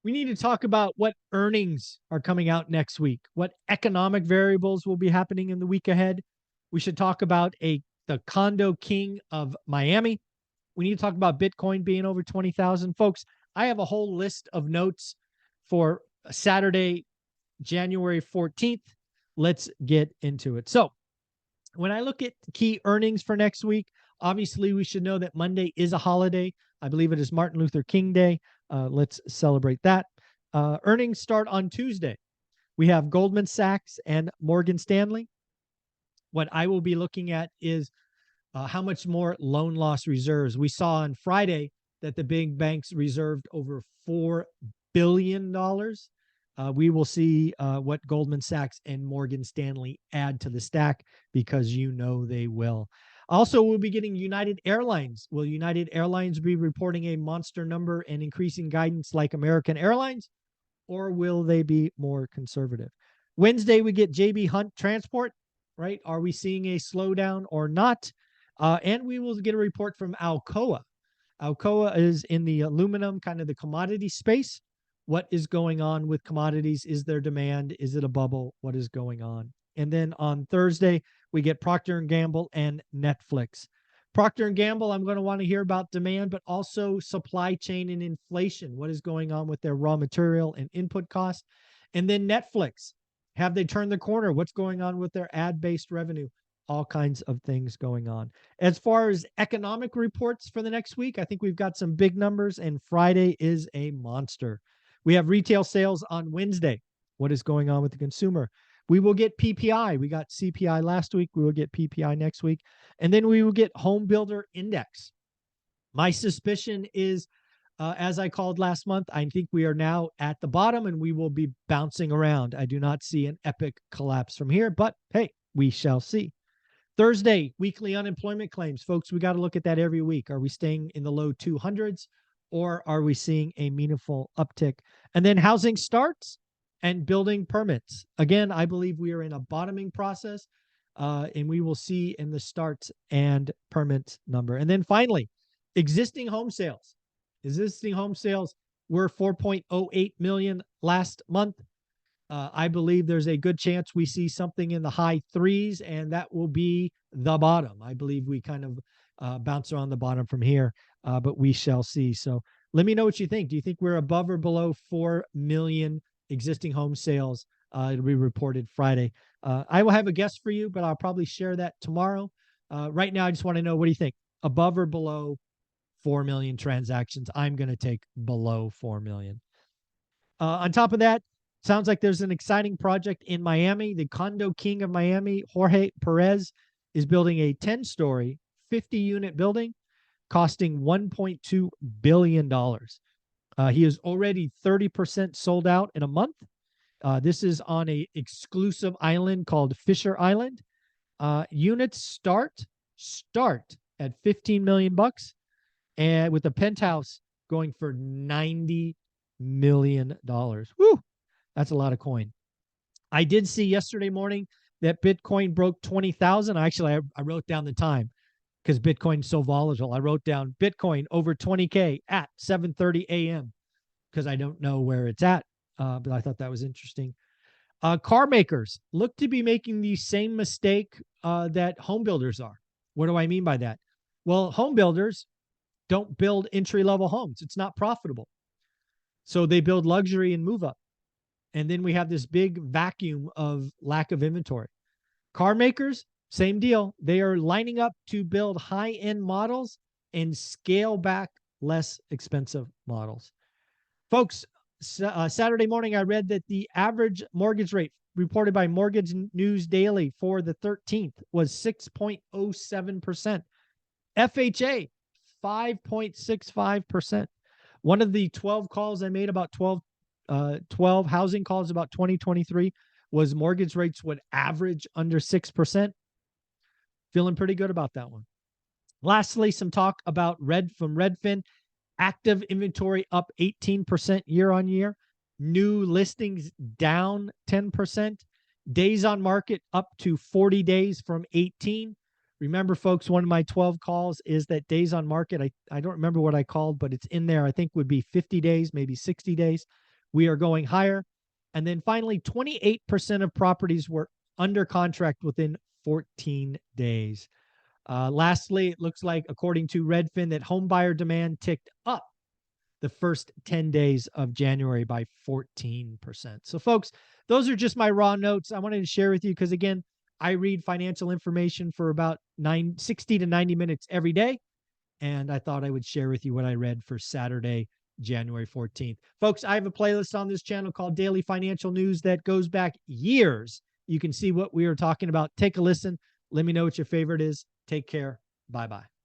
We need to talk about what earnings are coming out next week, what economic variables will be happening in the week ahead. We should talk about the condo king of Miami. We need to talk about Bitcoin being over 20,000. Folks, I have a whole list of notes for Saturday, January 14th. Let's get into it. So when I look at key earnings for next week, obviously we should know that Monday is a holiday. I believe it is Martin Luther King Day. Let's celebrate that. Earnings start on Tuesday. We have Goldman Sachs and Morgan Stanley. What I will be looking at is how much more loan loss reserves. We saw on Friday that the big banks reserved over $4 billion. We will see what Goldman Sachs and Morgan Stanley add to the stack, because you know they will. Also, we'll be getting United Airlines. Will United Airlines be reporting a monster number and increasing guidance like American Airlines, or will they be more conservative? Wednesday, we get JB Hunt Transport, right? Are we seeing a slowdown or not? And we will get a report from Alcoa. Alcoa is in the aluminum, kind of the commodity space. What is going on with commodities? Is there demand? Is it a bubble? What is going on? And then on Thursday, we get Procter & Gamble and Netflix. Procter & Gamble, I'm going to want to hear about demand, but also supply chain and inflation. What is going on with their raw material and input costs? And then Netflix, have they turned the corner? What's going on with their ad-based revenue? All kinds of things going on. As far as economic reports for the next week, I think we've got some big numbers, and Friday is a monster. We have retail sales on Wednesday. What is going on with the consumer? We will get PPI. We got CPI last week. We will get PPI next week. And then we will get home builder index. My suspicion is, as I called last month, I think we are now at the bottom and we will be bouncing around. I do not see an epic collapse from here, but hey, we shall see. Thursday, weekly unemployment claims. Folks, we got to look at that every week. Are we staying in the low 200s, or are we seeing a meaningful uptick? And then housing starts and building permits. Again, I believe we are in a bottoming process, and we will see in the starts and permits number. And then finally, existing home sales. Existing home sales were 4.08 million last month. I believe there's a good chance we see something in the high threes, and that will be the bottom. I believe we kind of bounce around the bottom from here, but we shall see. So let me know what you think. Do you think we're above or below 4 million existing home sales? It'll be reported Friday. I will have a guess for you, but I'll probably share that tomorrow. Right now, I just want to know, what do you think? Above or below 4 million transactions? I'm going to take below 4 million. On top of that, sounds like there's an exciting project in Miami. The condo king of Miami, Jorge Perez, is building a 10-story, 50-unit building costing $1.2 billion. He is already 30% sold out in a month. This is on an exclusive island called Fisher Island. Units start at $15 million, and with the penthouse going for $90 million. Woo! That's a lot of coin. I did see yesterday morning that Bitcoin broke 20,000. Actually, I wrote down the time because Bitcoin's so volatile. I wrote down Bitcoin over 20K at 7:30 a.m. because I don't know where it's at, but I thought that was interesting. Car makers look to be making the same mistake that home builders are. What do I mean by that? Well, home builders don't build entry-level homes. It's not profitable. So they build luxury and move up. And then we have this big vacuum of lack of inventory. Car makers, same deal. They are lining up to build high-end models and scale back less expensive models. Folks, Saturday morning, I read that the average mortgage rate reported by Mortgage News Daily for the 13th was 6.07%. FHA, 5.65%. One of the 12 calls I made about 12 housing calls about 2023 was mortgage rates would average under 6%. Feeling pretty good about that one. Lastly, some talk about from Redfin. Active inventory up 18% year on year. New listings down 10%. Days on market up to 40 days from 18. Remember, folks, one of my 12 calls is that days on market. I don't remember what I called, but it's in there. I think would be 50 days, maybe 60 days. we are going higher. And then finally, 28% of properties were under contract within 14 days. Lastly, it looks like, according to Redfin, that home buyer demand ticked up the first 10 days of January by 14%. So, folks, those are just my raw notes I wanted to share with you because, again, I read financial information for about 60 to 90 minutes every day. And I thought I would share with you what I read for Saturday, January 14th. Folks, I have a playlist on this channel called Daily Financial News that goes back years. You can see what we are talking about. Take a listen. Let me know what your favorite is. Take care. Bye-bye.